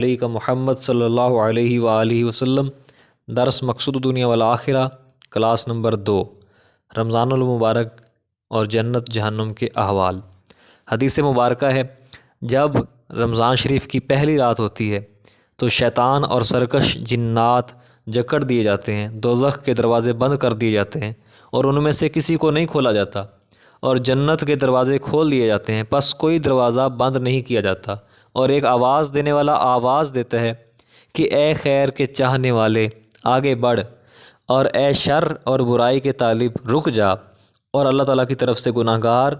علی کا محمد صلی اللہ علیہ وآلہ وسلم درس مقصود دنیا والآخرہ کلاس نمبر 2 رمضان المبارک اور جنت جہنم کے احوال۔ حدیث مبارکہ ہے، جب رمضان شریف کی پہلی رات ہوتی ہے تو شیطان اور سرکش جنات جکڑ دیے جاتے ہیں، دوزخ کے دروازے بند کر دیے جاتے ہیں اور ان میں سے کسی کو نہیں کھولا جاتا، اور جنت کے دروازے کھول دیے جاتے ہیں، پس کوئی دروازہ بند نہیں کیا جاتا، اور ایک آواز دینے والا آواز دیتا ہے کہ اے خیر کے چاہنے والے آگے بڑھ، اور اے شر اور برائی کے طالب رک جا، اور اللہ تعالیٰ کی طرف سے گناہ گار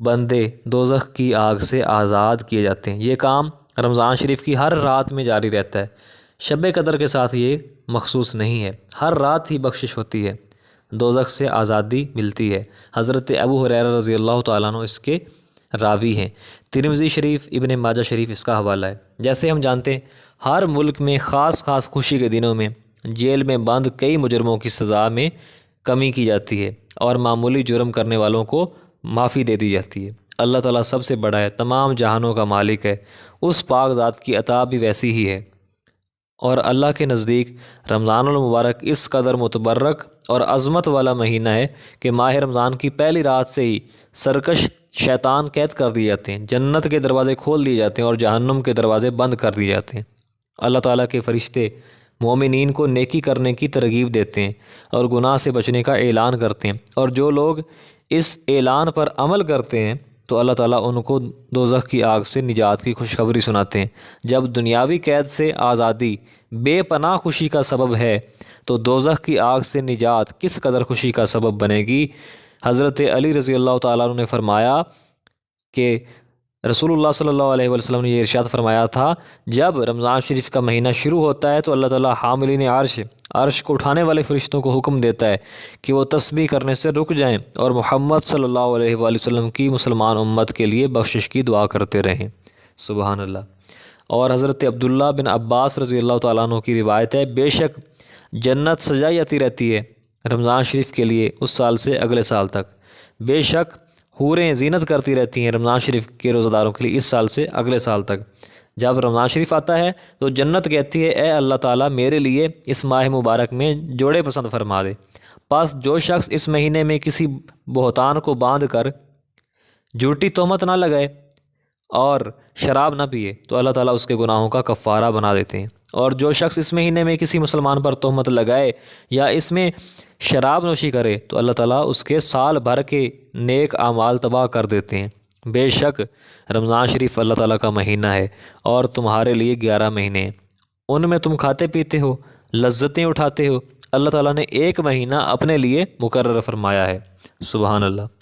بندے دوزخ کی آگ سے آزاد کیے جاتے ہیں۔ یہ کام رمضان شریف کی ہر رات میں جاری رہتا ہے، شب قدر کے ساتھ یہ مخصوص نہیں ہے، ہر رات ہی بخشش ہوتی ہے، دوزخ سے آزادی ملتی ہے۔ حضرت ابو ہریرہ رضی اللہ تعالیٰ عنہ اس کے راوی ہیں۔ ترمذی شریف، ابن ماجہ شریف اس کا حوالہ ہے۔ جیسے ہم جانتے ہیں، ہر ملک میں خاص خوشی کے دنوں میں جیل میں بند کئی مجرموں کی سزا میں کمی کی جاتی ہے اور معمولی جرم کرنے والوں کو معافی دے دی جاتی ہے۔ اللہ تعالیٰ سب سے بڑا ہے، تمام جہانوں کا مالک ہے، اس پاک ذات کی عطا بھی ویسی ہی ہے، اور اللہ کے نزدیک رمضان المبارک اس قدر متبرک اور عظمت والا مہینہ ہے کہ ماہ رمضان کی پہلی رات سے ہی سرکش شیطان قید کر دیے جاتے ہیں، جنت کے دروازے کھول دیے جاتے ہیں اور جہنم کے دروازے بند کر دیے جاتے ہیں۔ اللہ تعالیٰ کے فرشتے مومنین کو نیکی کرنے کی ترغیب دیتے ہیں اور گناہ سے بچنے کا اعلان کرتے ہیں، اور جو لوگ اس اعلان پر عمل کرتے ہیں تو اللہ تعالیٰ ان کو دوزخ کی آگ سے نجات کی خوشخبری سناتے ہیں۔ جب دنیاوی قید سے آزادی بے پناہ خوشی کا سبب ہے تو دوزخ کی آگ سے نجات کس قدر خوشی کا سبب بنے گی۔ حضرت علی رضی اللہ تعالیٰ عنہ نے فرمایا کہ رسول اللہ صلی اللہ علیہ وسلم نے یہ ارشاد فرمایا تھا، جب رمضان شریف کا مہینہ شروع ہوتا ہے تو اللہ تعالیٰ حاملین عرش کو اٹھانے والے فرشتوں کو حکم دیتا ہے کہ وہ تسبیح کرنے سے رک جائیں اور محمد صلی اللہ علیہ وآلہ وسلم کی مسلمان امت کے لیے بخشش کی دعا کرتے رہیں۔ سبحان اللہ۔ اور حضرت عبداللہ بن عباس رضی اللہ تعالیٰ عنہ کی روایت ہے، بے شک جنت سجائی جاتی رہتی ہے رمضان شریف کے لیے اس سال سے اگلے سال تک، بے شک حوریں زینت کرتی رہتی ہیں رمضان شریف کے روزہ داروں کے لیے اس سال سے اگلے سال تک۔ جب رمضان شریف آتا ہے تو جنت کہتی ہے، اے اللہ تعالیٰ میرے لیے اس ماہ مبارک میں جوڑے پسند فرما دے، پس جو شخص اس مہینے میں کسی بہتان کو باندھ کر جھوٹی تہمت نہ لگائے اور شراب نہ پیے تو اللہ تعالیٰ اس کے گناہوں کا کفارہ بنا دیتے ہیں، اور جو شخص اس مہینے میں کسی مسلمان پر تہمت لگائے یا اس میں شراب نوشی کرے تو اللہ تعالیٰ اس کے سال بھر کے نیک اعمال تباہ کر دیتے ہیں۔ بے شک رمضان شریف اللہ تعالیٰ کا مہینہ ہے اور تمہارے لیے 11 مہینے ہیں، ان میں تم کھاتے پیتے ہو، لذتیں اٹھاتے ہو، اللہ تعالیٰ نے ایک مہینہ اپنے لیے مقرر فرمایا ہے۔ سبحان اللہ۔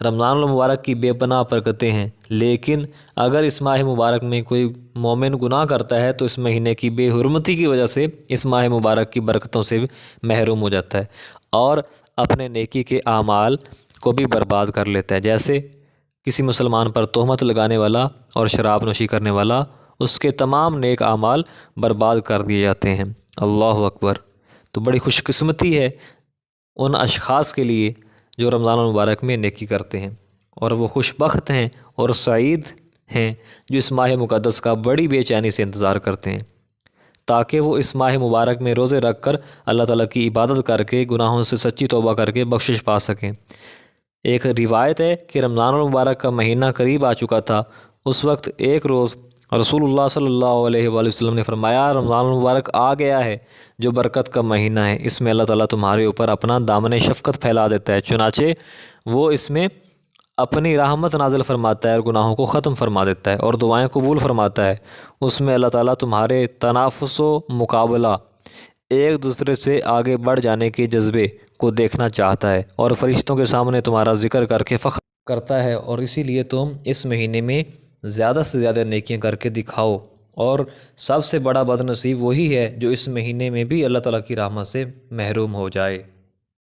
رمضان المبارک کی بے پناہ برکتیں ہیں، لیکن اگر اس ماہ مبارک میں کوئی مومن گناہ کرتا ہے تو اس مہینے کی بے حرمتی کی وجہ سے اس ماہ مبارک کی برکتوں سے محروم ہو جاتا ہے اور اپنے نیکی کے اعمال کو بھی برباد کر لیتا ہے۔ جیسے کسی مسلمان پر تہمت لگانے والا اور شراب نوشی کرنے والا، اس کے تمام نیک اعمال برباد کر دیے جاتے ہیں۔ اللہ اکبر۔ تو بڑی خوش قسمتی ہے ان اشخاص کے لیے جو رمضان المبارک میں نیکی کرتے ہیں، اور وہ خوش بخت ہیں اور سعید ہیں جو اس ماہ مقدس کا بڑی بے چینی سے انتظار کرتے ہیں تاکہ وہ اس ماہ مبارک میں روزے رکھ کر اللہ تعالیٰ کی عبادت کر کے گناہوں سے سچی توبہ کر کے بخشش پا سکیں۔ ایک روایت ہے کہ رمضان المبارک کا مہینہ قریب آ چکا تھا، اس وقت ایک روز رسول اللہ صلی اللہ علیہ وآلہ وسلم نے فرمایا، رمضان المبارک آ گیا ہے جو برکت کا مہینہ ہے، اس میں اللہ تعالیٰ تمہارے اوپر اپنا دامن شفقت پھیلا دیتا ہے، چنانچہ وہ اس میں اپنی رحمت نازل فرماتا ہے اور گناہوں کو ختم فرما دیتا ہے اور دعائیں قبول فرماتا ہے۔ اس میں اللہ تعالیٰ تمہارے تنافس و مقابلہ، ایک دوسرے سے آگے بڑھ جانے کے جذبے کو دیکھنا چاہتا ہے اور فرشتوں کے سامنے تمہارا ذکر کر کے فخر کرتا ہے، اور اسی لیے تم اس مہینے میں زیادہ سے زیادہ نیکیاں کر کے دکھاؤ، اور سب سے بڑا بد نصیب وہی ہے جو اس مہینے میں بھی اللہ تعالیٰ کی رحمت سے محروم ہو جائے۔